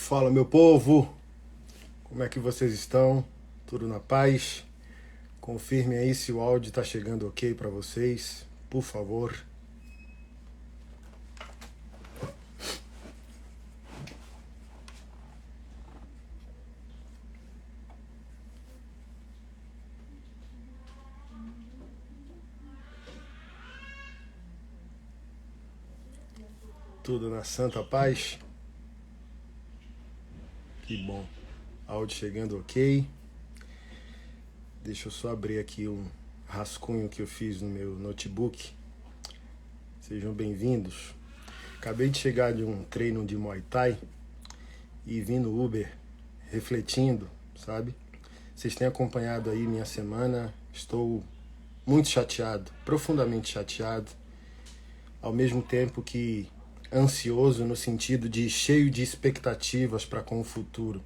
Fala, meu povo, como é que vocês estão? Tudo na paz? Confirme aí se o áudio está chegando ok para vocês, por favor. Tudo na santa paz? Que bom. Áudio chegando ok. Deixa eu só abrir aqui um rascunho que eu fiz no meu notebook. Sejam bem-vindos. Acabei de chegar de um treino de Muay Thai e vim no Uber refletindo, sabe? Vocês têm acompanhado aí minha semana. Estou muito chateado, profundamente chateado, ao mesmo tempo que ansioso no sentido de cheio de expectativas para com o futuro,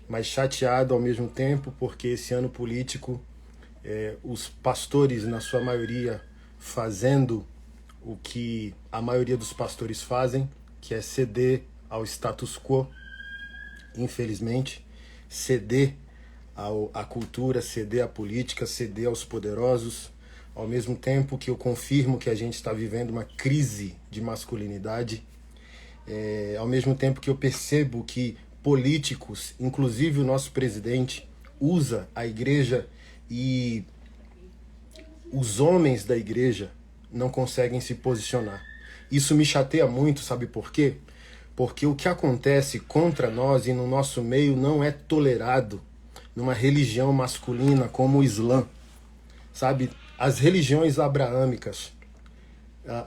mas chateado ao mesmo tempo porque esse ano político, os pastores, na sua maioria, fazendo o que a maioria dos pastores fazem, que é ceder ao status quo, infelizmente, ceder à cultura, ceder à política, ceder aos poderosos, ao mesmo tempo que eu confirmo que a gente está vivendo uma crise de masculinidade, ao mesmo tempo que eu percebo que políticos, inclusive o nosso presidente, usa a igreja e os homens da igreja não conseguem se posicionar. Isso me chateia muito, sabe por quê? Porque o que acontece contra nós e no nosso meio não é tolerado numa religião masculina como o Islã, sabe? As religiões abraâmicas,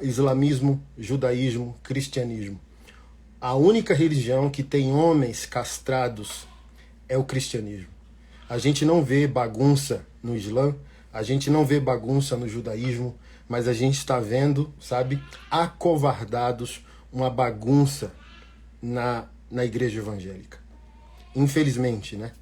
islamismo, judaísmo, cristianismo. A única religião que tem homens castrados é o cristianismo. A gente não vê bagunça no Islã, a gente não vê bagunça no judaísmo, mas a gente está vendo, sabe, acovardados, uma bagunça na igreja evangélica. Infelizmente, né?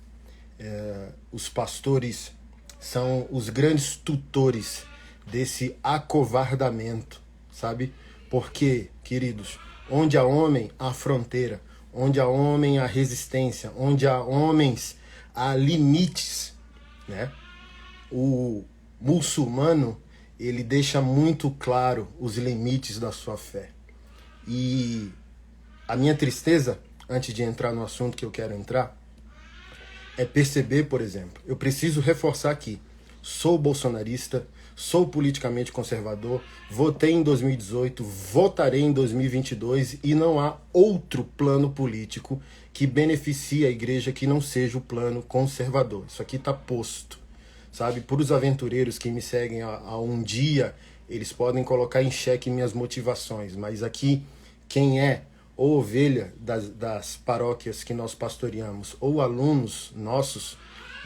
Os pastores são os grandes tutores desse acovardamento, sabe? Porque, queridos, onde há homem, há fronteira. Onde há homem, há resistência. Onde há homens, há limites, né? O muçulmano, ele deixa muito claro os limites da sua fé. E a minha tristeza, antes de entrar no assunto que eu quero entrar, é perceber, por exemplo, eu preciso reforçar aqui, sou bolsonarista, sou politicamente conservador, votei em 2018, votarei em 2022 e não há outro plano político que beneficie a igreja que não seja o plano conservador. Isso aqui está posto, sabe? Por os aventureiros que me seguem há um dia, eles podem colocar em xeque minhas motivações, mas aqui quem é ou ovelha das paróquias que nós pastoreamos, ou alunos nossos,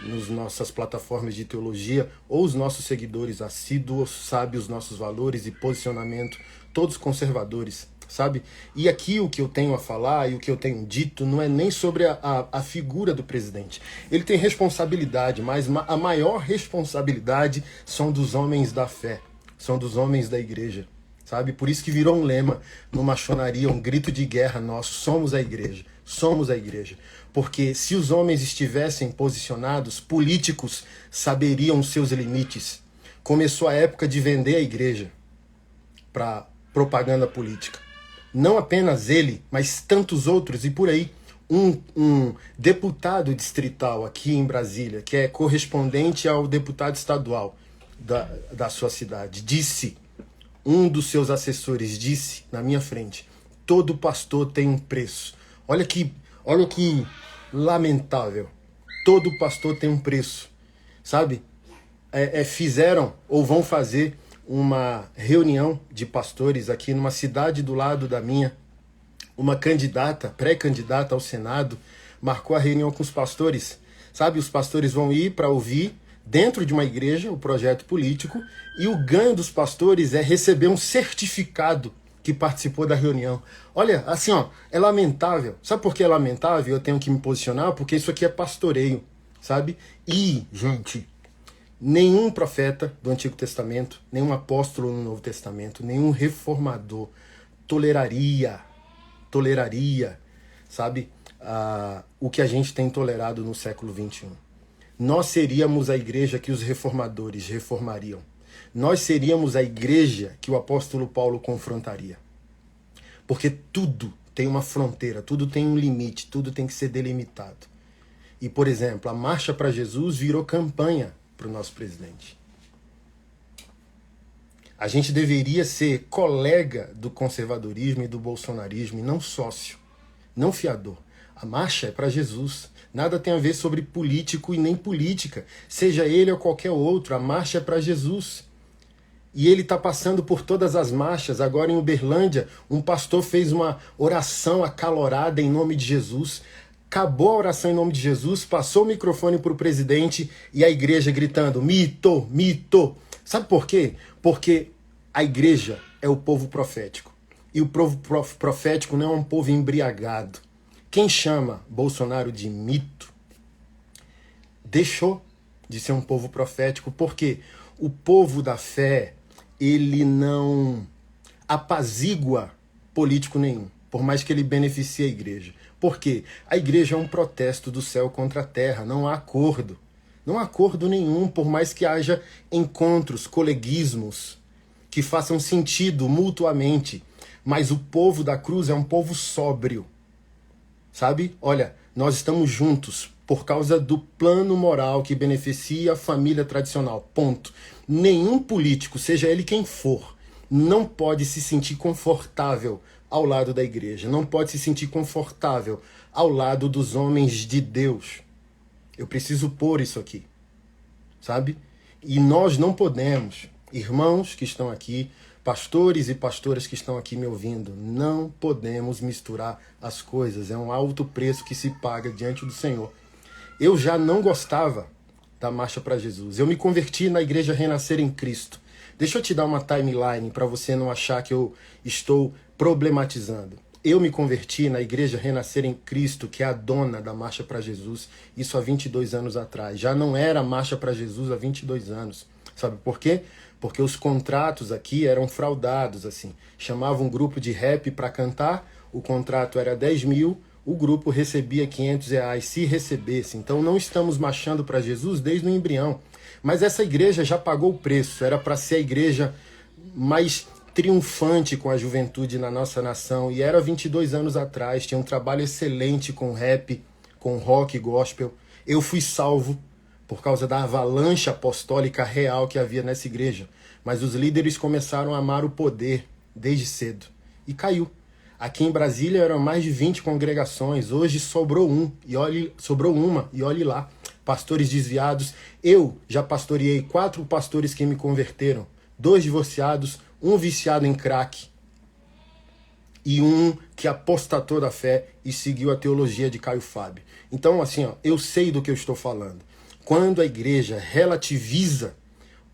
nas nossas plataformas de teologia, ou os nossos seguidores assíduos, sabe os nossos valores e posicionamento, todos conservadores, sabe? E aqui o que eu tenho a falar e o que eu tenho dito não é nem sobre a figura do presidente. Ele tem responsabilidade, mas a maior responsabilidade são dos homens da fé, são dos homens da igreja. Sabe? Por isso que virou um lema no maçonaria, um grito de guerra nosso, somos a igreja, somos a igreja. Porque se os homens estivessem posicionados, políticos saberiam os seus limites. Começou a época de vender a igreja para propaganda política. Não apenas ele, mas tantos outros e por aí. Um deputado distrital aqui em Brasília, que é correspondente ao deputado estadual da sua cidade, disse... Um dos seus assessores disse na minha frente: todo pastor tem um preço. Olha que lamentável. Todo pastor tem um preço. Sabe? Fizeram ou vão fazer uma reunião de pastores aqui numa cidade do lado da minha. Uma candidata, pré-candidata ao Senado, marcou a reunião com os pastores. Sabe? Os pastores vão ir para ouvir dentro de uma igreja, o projeto político, e o ganho dos pastores é receber um certificado que participou da reunião. Olha, assim, ó, é lamentável. Sabe por que é lamentável? Eu tenho que me posicionar, porque isso aqui é pastoreio, sabe? E, gente, nenhum profeta do Antigo Testamento, nenhum apóstolo no Novo Testamento, nenhum reformador toleraria, sabe, o que a gente tem tolerado no século XXI. Nós seríamos a igreja que os reformadores reformariam. Nós seríamos a igreja que o apóstolo Paulo confrontaria. Porque tudo tem uma fronteira, tudo tem um limite, tudo tem que ser delimitado. E, por exemplo, a Marcha para Jesus virou campanha para o nosso presidente. A gente deveria ser colega do conservadorismo e do bolsonarismo e não sócio, não fiador. A marcha é para Jesus. Nada tem a ver sobre político e nem política. Seja ele ou qualquer outro, a marcha é para Jesus. E ele está passando por todas as marchas. Agora em Uberlândia, um pastor fez uma oração acalorada em nome de Jesus. Acabou a oração em nome de Jesus, passou o microfone para o presidente e a igreja gritando, mito, mito. Sabe por quê? Porque a igreja é o povo profético. E o povo profético não é um povo embriagado. Quem chama Bolsonaro de mito deixou de ser um povo profético, porque o povo da fé, ele não apazigua político nenhum, por mais que ele beneficie a igreja. Por quê? A igreja é um protesto do céu contra a terra, não há acordo. Não há acordo nenhum, por mais que haja encontros, coleguismos, que façam sentido mutuamente. Mas o povo da cruz é um povo sóbrio. Sabe? Olha, nós estamos juntos por causa do plano moral que beneficia a família tradicional. Ponto. Nenhum político, seja ele quem for, não pode se sentir confortável ao lado da igreja. Não pode se sentir confortável ao lado dos homens de Deus. Eu preciso pôr isso aqui. Sabe? E nós não podemos, irmãos que estão aqui, pastores e pastoras que estão aqui me ouvindo, não podemos misturar as coisas. É um alto preço que se paga diante do Senhor. Eu já não gostava da Marcha para Jesus. Eu me converti na Igreja Renascer em Cristo. Deixa eu te dar uma timeline para você não achar que eu estou problematizando. Eu me converti na Igreja Renascer em Cristo, que é a dona da Marcha para Jesus, isso há 22 anos atrás. Já não era Marcha para Jesus há 22 anos. Sabe por quê? Porque os contratos aqui eram fraudados, assim. Chamavam um grupo de rap para cantar, o contrato era 10 mil, o grupo recebia 500 reais, se recebesse. Então não estamos marchando para Jesus desde o embrião. Mas essa igreja já pagou o preço, era para ser a igreja mais triunfante com a juventude na nossa nação. E era 22 anos atrás, tinha um trabalho excelente com rap, com rock gospel. Eu fui salvo por causa da avalanche apostólica real que havia nessa igreja. Mas os líderes começaram a amar o poder desde cedo. E caiu. Aqui em Brasília eram mais de 20 congregações, hoje sobrou uma, e olhe lá. Pastores desviados. Eu já pastoreei 4 pastores que me converteram. 2 divorciados, um viciado em crack. E um que apostatou da fé e seguiu a teologia de Caio Fábio. Então, assim, ó, eu sei do que eu estou falando. Quando a igreja relativiza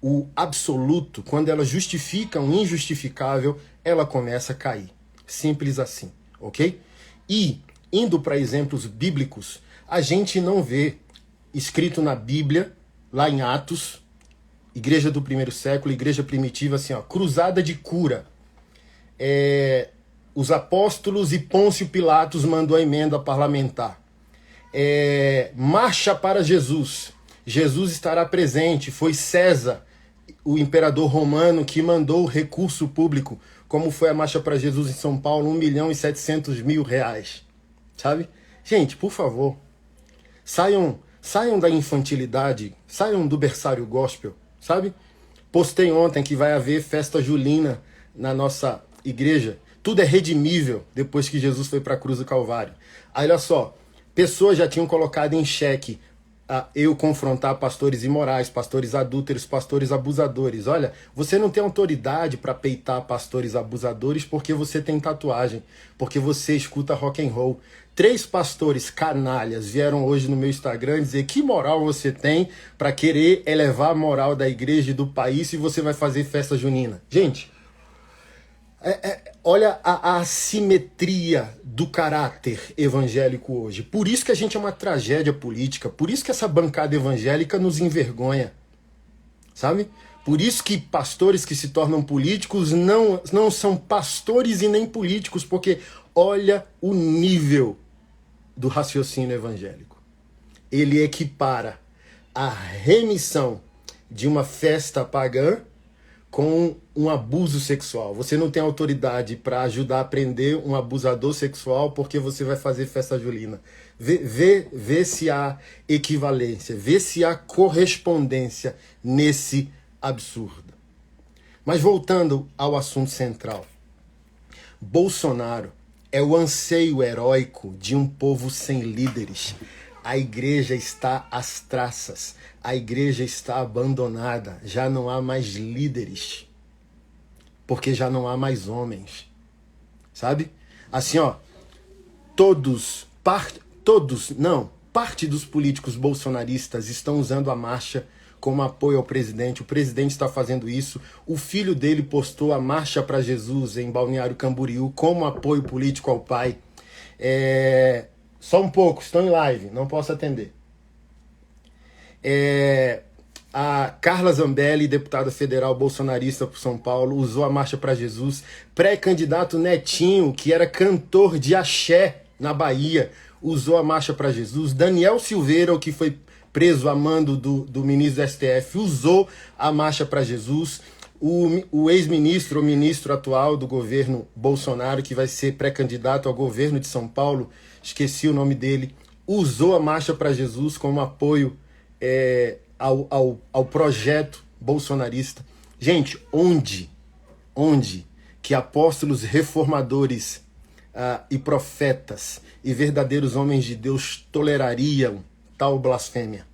o absoluto, quando ela justifica o injustificável, ela começa a cair. Simples assim, ok? E, indo para exemplos bíblicos, a gente não vê escrito na Bíblia, lá em Atos, igreja do primeiro século, igreja primitiva, assim, ó, cruzada de cura. Os apóstolos e Pôncio Pilatos mandou a emenda parlamentar. Marcha para Jesus. Jesus estará presente. Foi César, o imperador romano, que mandou o recurso público, como foi a Marcha para Jesus em São Paulo, 1.700.000 reais. Sabe? Gente, por favor, saiam da infantilidade, saiam do berçário gospel, sabe? Postei ontem que vai haver festa julina na nossa igreja. Tudo é redimível depois que Jesus foi para a cruz do Calvário. Aí, olha só, pessoas já tinham colocado em xeque eu confrontar pastores imorais, pastores adúlteros, pastores abusadores. Olha, você não tem autoridade para peitar pastores abusadores porque você tem tatuagem, porque você escuta rock and roll. 3 pastores canalhas vieram hoje no meu Instagram dizer que moral você tem para querer elevar a moral da igreja e do país se você vai fazer festa junina. Gente, olha a assimetria do caráter evangélico hoje. Por isso que a gente é uma tragédia política. Por isso que essa bancada evangélica nos envergonha. Sabe? Por isso que pastores que se tornam políticos não são pastores e nem políticos. Porque olha o nível do raciocínio evangélico. Ele equipara a remissão de uma festa pagã com um abuso sexual. Você não tem autoridade para ajudar a prender um abusador sexual porque você vai fazer festa julina. Vê se há equivalência, vê se há correspondência nesse absurdo. Mas voltando ao assunto central. Bolsonaro é o anseio heróico de um povo sem líderes. A igreja está às traças. A igreja está abandonada. Já não há mais líderes. Porque já não há mais homens. Sabe? Assim, ó. Parte dos políticos bolsonaristas estão usando a marcha como apoio ao presidente. O presidente está fazendo isso. O filho dele postou a Marcha para Jesus em Balneário Camboriú como apoio político ao pai. Só um pouco, estão em live, não posso atender. A Carla Zambelli, deputada federal bolsonarista por São Paulo, usou a Marcha para Jesus. Pré-candidato Netinho, que era cantor de axé na Bahia, usou a Marcha para Jesus. Daniel Silveira, o que foi preso a mando do ministro do STF, usou a Marcha para Jesus. O ex-ministro, o ministro atual do governo Bolsonaro, que vai ser pré-candidato ao governo de São Paulo, esqueci o nome dele, usou a Marcha para Jesus como apoio ao projeto bolsonarista. Gente, onde que apóstolos reformadores e profetas e verdadeiros homens de Deus tolerariam tal blasfêmia?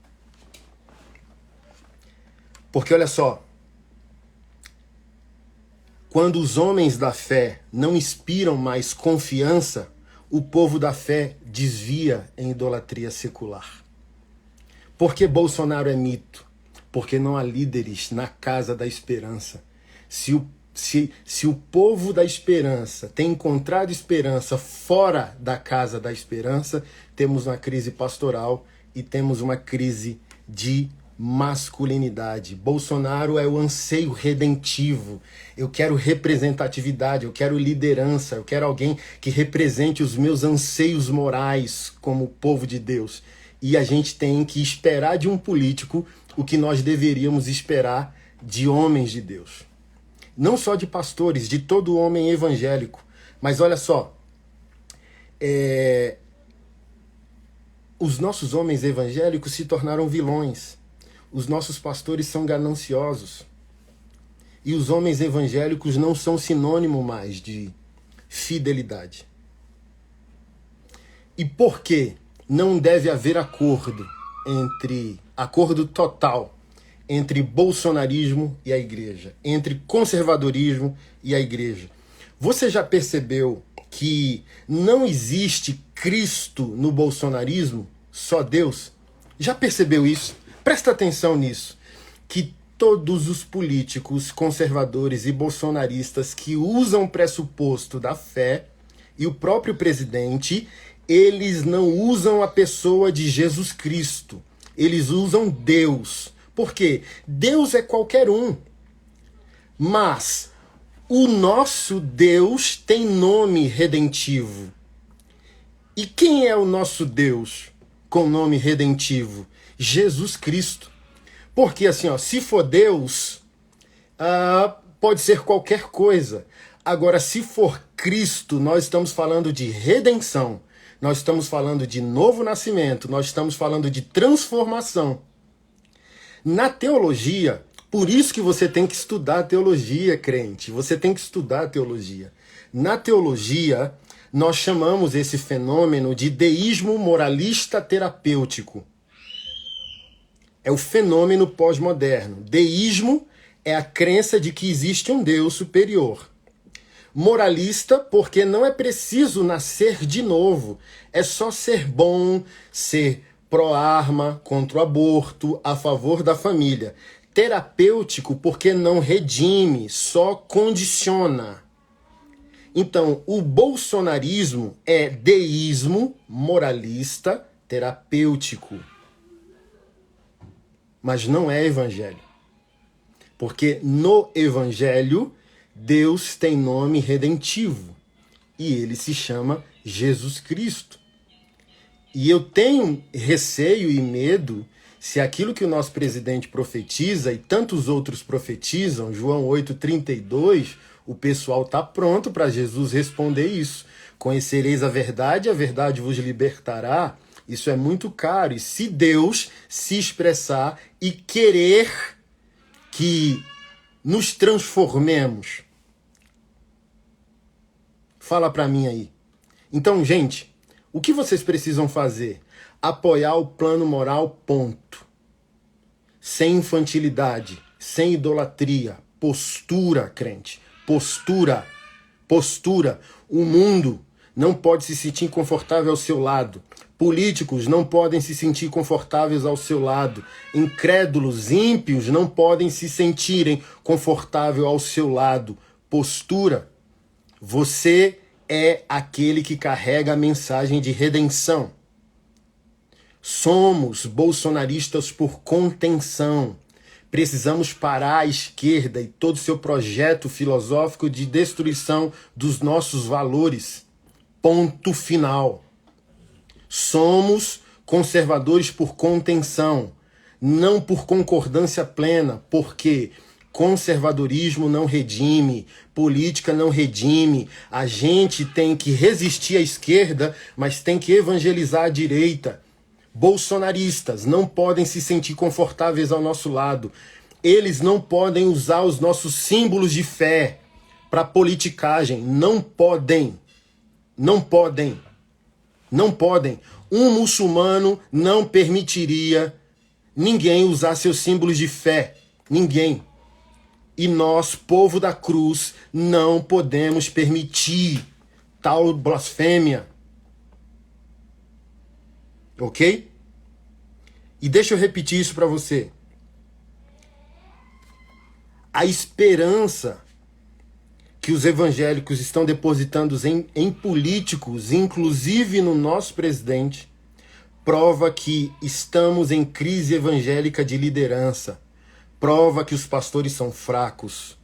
Porque olha só, quando os homens da fé não inspiram mais confiança, o povo da fé desvia em idolatria secular. Por que Bolsonaro é mito? Porque não há líderes na casa da esperança. Se o povo da esperança tem encontrado esperança fora da casa da esperança, temos uma crise pastoral e temos uma crise de masculinidade. Bolsonaro é o anseio redentivo. Eu quero representatividade, eu quero liderança, eu quero alguém que represente os meus anseios morais como povo de Deus. E a gente tem que esperar de um político o que nós deveríamos esperar de homens de Deus. Não só de pastores, de todo homem evangélico. Mas olha só, os nossos homens evangélicos se tornaram vilões. Os nossos pastores são gananciosos. E os homens evangélicos não são sinônimo mais de fidelidade. E por que não deve haver acordo total entre bolsonarismo e a igreja, entre conservadorismo e a igreja? Você já percebeu que não existe Cristo no bolsonarismo, só Deus? Já percebeu isso? Presta atenção nisso, que todos os políticos conservadores e bolsonaristas que usam o pressuposto da fé, e o próprio presidente, eles não usam a pessoa de Jesus Cristo, eles usam Deus. Por quê? Deus é qualquer um, mas o nosso Deus tem nome redentivo. E quem é o nosso Deus com nome redentivo? Jesus Cristo. Porque assim, ó, se for Deus, pode ser qualquer coisa. Agora, se for Cristo, nós estamos falando de redenção. Nós estamos falando de novo nascimento. Nós estamos falando de transformação. Na teologia, por isso que você tem que estudar a teologia, crente. Você tem que estudar a teologia. Na teologia, nós chamamos esse fenômeno de deísmo moralista terapêutico. É o fenômeno pós-moderno. Deísmo é a crença de que existe um Deus superior. Moralista, porque não é preciso nascer de novo. É só ser bom, ser pró-arma, contra o aborto, a favor da família. Terapêutico, porque não redime, só condiciona. Então, o bolsonarismo é deísmo moralista terapêutico. Mas não é evangelho. Porque no evangelho, Deus tem nome redentivo. E ele se chama Jesus Cristo. E eu tenho receio e medo se aquilo que o nosso presidente profetiza e tantos outros profetizam, João 8,32, o pessoal está pronto para Jesus responder isso. Conhecereis a verdade vos libertará. Isso é muito caro. E se Deus se expressar e querer que nos transformemos, fala para mim aí. Então, gente, o que vocês precisam fazer? Apoiar o plano moral, ponto. Sem infantilidade, sem idolatria, postura, crente. Postura. O mundo não pode se sentir confortável ao seu lado. Políticos não podem se sentir confortáveis ao seu lado. Incrédulos, ímpios não podem se sentirem confortáveis ao seu lado. Postura. Você é aquele que carrega a mensagem de redenção. Somos bolsonaristas por contenção. Precisamos parar a esquerda e todo o seu projeto filosófico de destruição dos nossos valores. Ponto final. Somos conservadores por contenção, não por concordância plena, porque conservadorismo não redime, política não redime. A gente tem que resistir à esquerda, mas tem que evangelizar a direita. Bolsonaristas não podem se sentir confortáveis ao nosso lado. Eles não podem usar os nossos símbolos de fé para politicagem. Não podem. Não podem. Não podem. Um muçulmano não permitiria ninguém usar seus símbolos de fé. Ninguém. E nós, povo da cruz, não podemos permitir tal blasfêmia. Ok? E deixa eu repetir isso para você. A esperança que os evangélicos estão depositando em políticos, inclusive no nosso presidente, prova que estamos em crise evangélica de liderança. Prova que os pastores são fracos.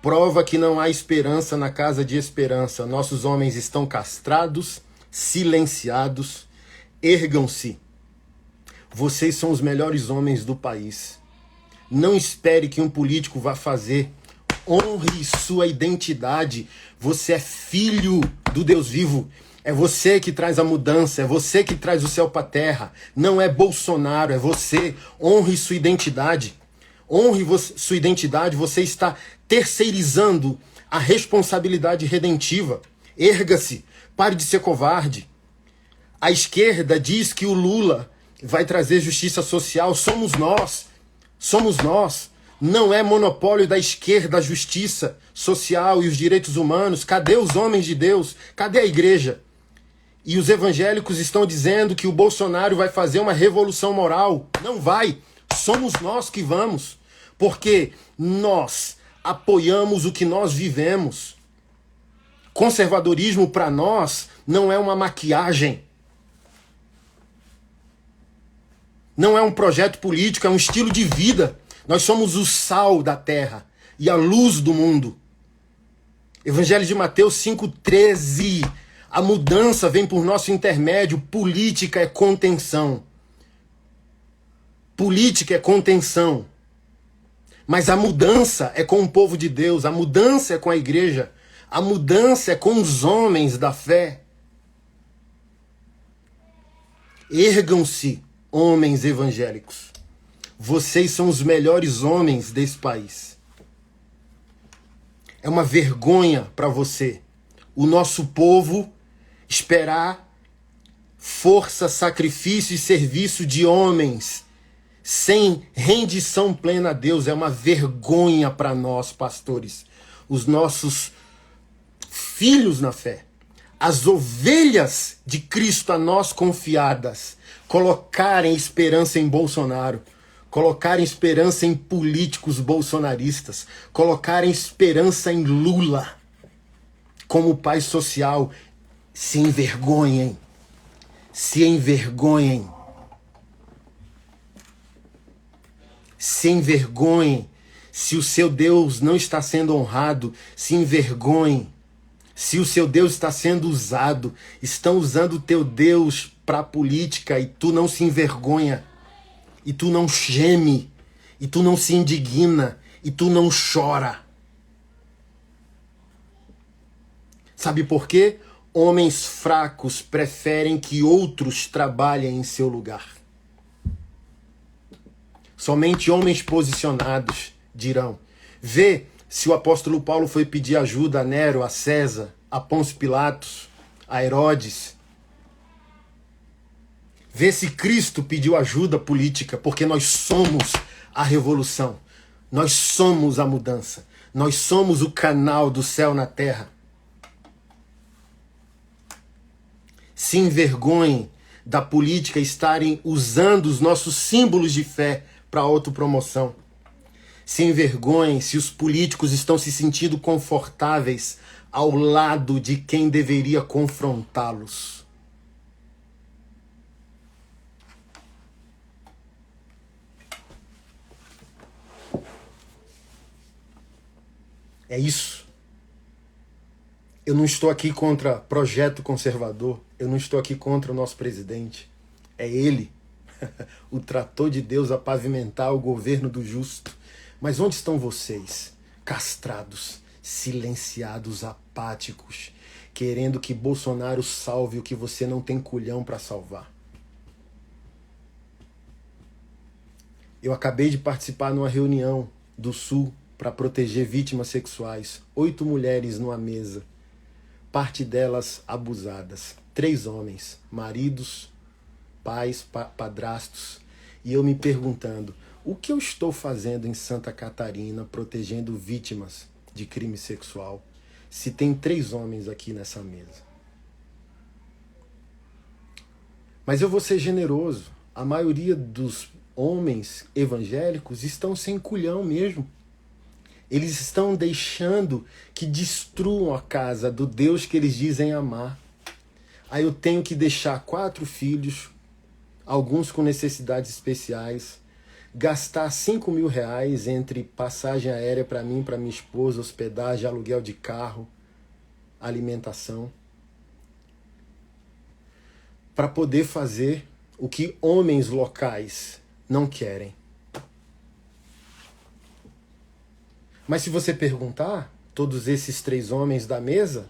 Prova que não há esperança na casa de esperança. Nossos homens estão castrados, silenciados. Ergam-se. Vocês são os melhores homens do país. Não espere que um político vá fazer. Honre sua identidade. Você é filho do Deus vivo. É você que traz a mudança. É você que traz o céu para a terra. Não é Bolsonaro, é você. Honre sua identidade. Honre sua identidade. Você está terceirizando a responsabilidade redentiva. Erga-se. Pare de ser covarde. A esquerda diz que o Lula vai trazer justiça social. Somos nós. Somos nós. Não é monopólio da esquerda a justiça social e os direitos humanos. Cadê os homens de Deus? Cadê a igreja? E os evangélicos estão dizendo que o Bolsonaro vai fazer uma revolução moral. Não vai. Somos nós que vamos. Porque nós apoiamos o que nós vivemos. Conservadorismo para nós não é uma maquiagem. Não é um projeto político, é um estilo de vida. Nós somos o sal da terra e a luz do mundo. Evangelho de Mateus 5,13. A mudança vem por nosso intermédio. Política é contenção. Política é contenção. Mas a mudança é com o povo de Deus. A mudança é com a igreja. A mudança é com os homens da fé. Ergam-se, homens evangélicos. Vocês são os melhores homens desse país. É uma vergonha para você, o nosso povo, esperar força, sacrifício e serviço de homens sem rendição plena a Deus. É uma vergonha para nós, pastores. Os nossos filhos na fé, as ovelhas de Cristo a nós confiadas, colocarem esperança em Bolsonaro, colocarem esperança em políticos bolsonaristas, colocarem esperança em Lula como pai social. Se envergonhem. Se envergonhem. Se envergonhem. Se o seu Deus não está sendo honrado, se envergonhem. Se o seu Deus está sendo usado, estão usando o teu Deus para a política e tu não se envergonha, e tu não geme, e tu não se indigna, e tu não chora. Sabe por quê? Homens fracos preferem que outros trabalhem em seu lugar. Somente homens posicionados dirão. Vê se o apóstolo Paulo foi pedir ajuda a Nero, a César, a Pôncio Pilatos, a Herodes. Vê se Cristo pediu ajuda política, porque nós somos a revolução. Nós somos a mudança. Nós somos o canal do céu na terra. Se envergonhem da política estarem usando os nossos símbolos de fé para autopromoção. Se envergonhem se os políticos estão se sentindo confortáveis ao lado de quem deveria confrontá-los. É isso. Eu não estou aqui contra projeto conservador. Eu não estou aqui contra o nosso presidente. É ele, o trator de Deus a pavimentar o governo do justo. Mas onde estão vocês, castrados, silenciados, apáticos, querendo que Bolsonaro salve o que você não tem culhão para salvar? Eu acabei de participar numa reunião do Sul para proteger vítimas sexuais. 8 mulheres numa mesa, parte delas abusadas. 3 homens, maridos, pais, padrastos. E eu me perguntando, o que eu estou fazendo em Santa Catarina protegendo vítimas de crime sexual, se tem 3 homens aqui nessa mesa? Mas eu vou ser generoso. A maioria dos homens evangélicos estão sem culhão mesmo. Eles estão deixando que destruam a casa do Deus que eles dizem amar. Aí eu tenho que deixar 4 filhos, alguns com necessidades especiais, gastar 5 mil reais entre passagem aérea para mim, para minha esposa, hospedagem, aluguel de carro, alimentação, para poder fazer o que homens locais não querem. Mas se você perguntar, todos esses 3 homens da mesa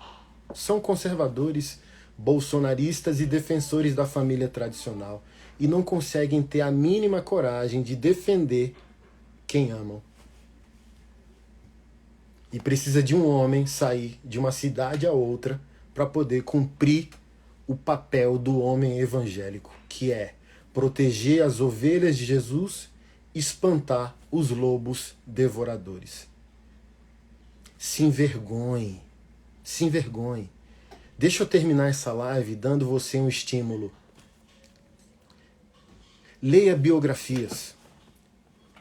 são conservadores, bolsonaristas e defensores da família tradicional e não conseguem ter a mínima coragem de defender quem amam. E precisa de um homem sair de uma cidade a outra para poder cumprir o papel do homem evangélico, que é proteger as ovelhas de Jesus, espantar os lobos devoradores. Se envergonhe, se envergonhe. Deixa eu terminar essa live dando você um estímulo. Leia biografias.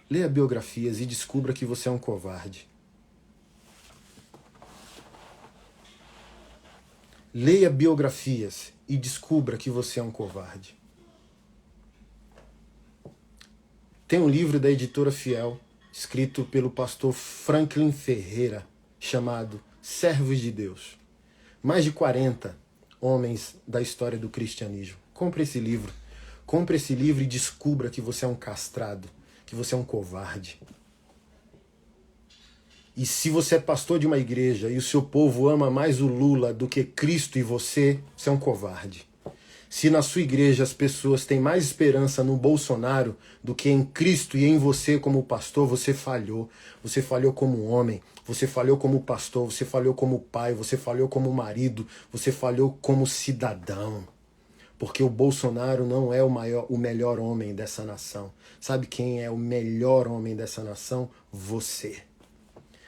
Leia biografias e descubra que você é um covarde. Leia biografias e descubra que você é um covarde. Tem um livro da editora Fiel, escrito pelo pastor Franklin Ferreira, chamado Servos de Deus. Mais de 40 homens da história do cristianismo. Compre esse livro. Compre esse livro e descubra que você é um castrado, que você é um covarde. E se você é pastor de uma igreja e o seu povo ama mais o Lula do que Cristo e você é um covarde. Se na sua igreja as pessoas têm mais esperança no Bolsonaro do que em Cristo e em você como pastor, você falhou. Você falhou como homem, você falhou como pastor, você falhou como pai, você falhou como marido, você falhou como cidadão. Porque o Bolsonaro não é o melhor homem dessa nação. Sabe quem é o melhor homem dessa nação? Você.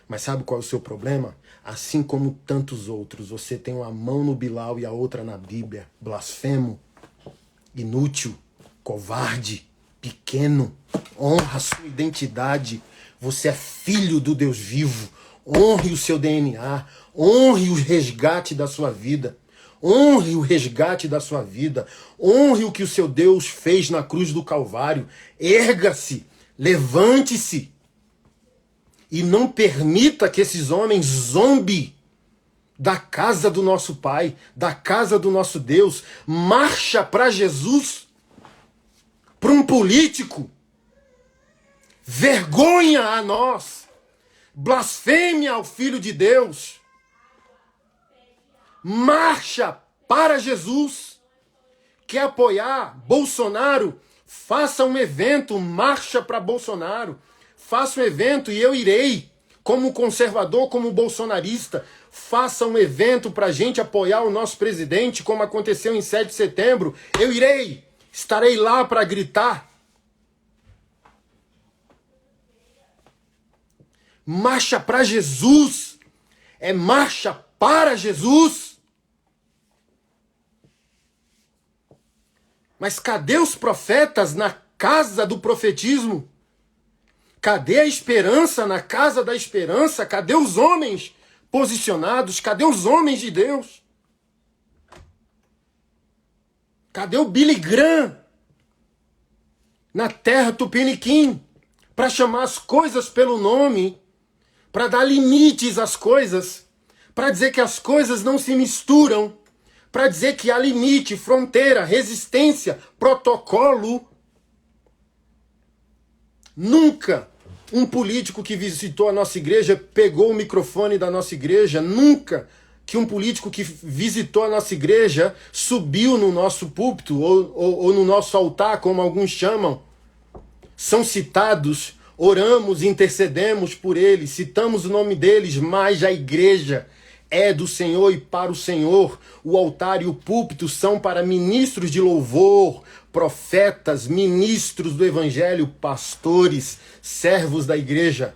Mas sabe qual é o seu problema? Assim como tantos outros, você tem uma mão no Bilal e a outra na Bíblia. Blasfemo, inútil, covarde, pequeno. Honra a sua identidade. Você é filho do Deus vivo. Honre o seu DNA. Honre o resgate da sua vida. Honre o resgate da sua vida. Honre o que o seu Deus fez na cruz do Calvário. Erga-se. Levante-se. E não permita que esses homens zombem da casa do nosso Pai, da casa do nosso Deus, marcha para Jesus, para um político, vergonha a nós, blasfêmia ao Filho de Deus, marcha para Jesus. Quer apoiar Bolsonaro? Faça um evento, marcha para Bolsonaro. Faça um evento e eu irei, como conservador, como bolsonarista. Faça um evento para a gente apoiar o nosso presidente, como aconteceu em 7 de setembro. Eu irei, estarei lá para gritar. Marcha para Jesus. É marcha para Jesus. Mas cadê os profetas na casa do profetismo? Cadê a esperança na casa da esperança? Cadê os homens posicionados? Cadê os homens de Deus? Cadê o Billy Graham na terra tupiniquim para chamar as coisas pelo nome, para dar limites às coisas, para dizer que as coisas não se misturam, para dizer que há limite, fronteira, resistência, protocolo? Nunca um político que visitou a nossa igreja pegou o microfone da nossa igreja. Nunca que um político que visitou a nossa igreja subiu no nosso púlpito ou no nosso altar, como alguns chamam. São citados, oramos, intercedemos por eles, citamos o nome deles, mas a igreja é do Senhor e para o Senhor. O altar e o púlpito são para ministros de louvor, profetas, ministros do evangelho, pastores, servos da igreja.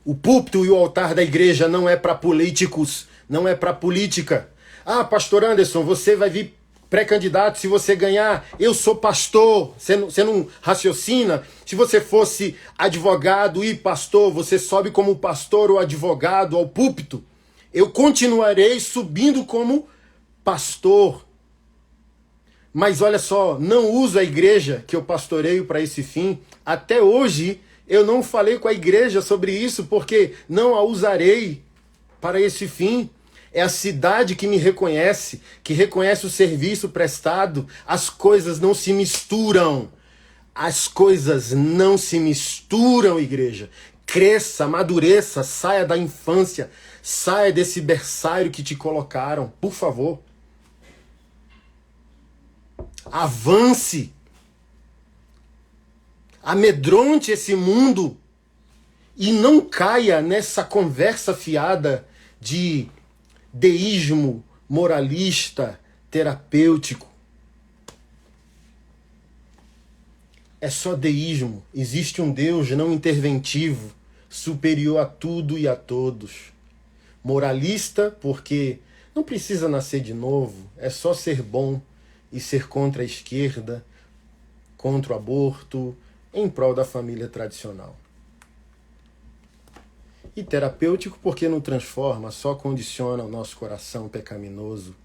O púlpito e o altar da igreja não é para políticos, não é para política. Ah, pastor Anderson, você vai vir pré-candidato se você ganhar. Eu sou pastor. Você não raciocina? Se você fosse advogado e pastor, você sobe como pastor ou advogado ao púlpito. Eu continuarei subindo como pastor. Mas olha só, não uso a igreja que eu pastoreio para esse fim. Até hoje eu não falei com a igreja sobre isso, porque não a usarei para esse fim. É a cidade que me reconhece, que reconhece o serviço prestado. As coisas não se misturam. As coisas não se misturam, igreja. Cresça, amadureça, saia da infância, saia desse berçário que te colocaram, por favor. Avance. Amedronte esse mundo e não caia nessa conversa fiada de deísmo moralista, terapêutico. É só deísmo. Existe um Deus não interventivo, superior a tudo e a todos. Moralista, porque não precisa nascer de novo, é só ser bom e ser contra a esquerda, contra o aborto, em prol da família tradicional. E terapêutico porque não transforma, só condiciona o nosso coração pecaminoso.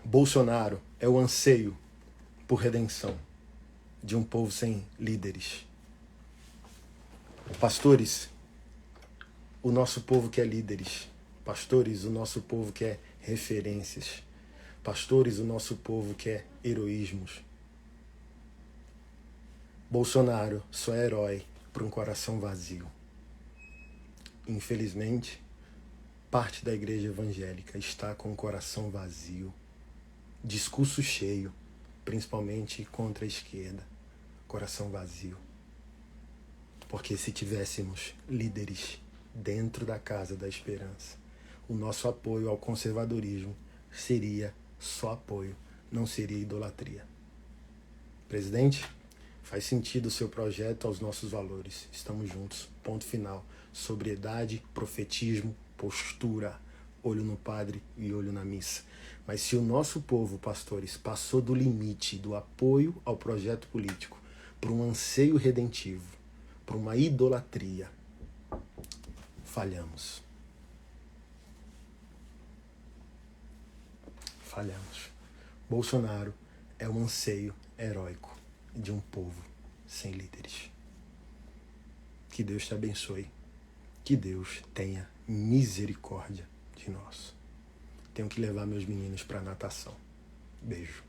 Bolsonaro é o anseio por redenção de um povo sem líderes. Pastores, o nosso povo quer líderes. Pastores, o nosso povo quer referências. Pastores, o nosso povo quer heroísmos. Bolsonaro só é herói para um coração vazio. Infelizmente, parte da igreja evangélica está com o coração vazio. Discurso cheio, principalmente contra a esquerda. Coração vazio. Porque se tivéssemos líderes dentro da casa da esperança, o nosso apoio ao conservadorismo seria só apoio, não seria idolatria. Presidente, faz sentido o seu projeto aos nossos valores. Estamos juntos. Ponto final. Sobriedade, profetismo, postura, olho no padre e olho na missa. Mas se o nosso povo, pastores, passou do limite do apoio ao projeto político para um anseio redentivo, para uma idolatria, falhamos. Falhamos. Bolsonaro é um anseio heróico de um povo sem líderes. Que Deus te abençoe. Que Deus tenha misericórdia de nós. Tenho que levar meus meninos para natação. Beijo.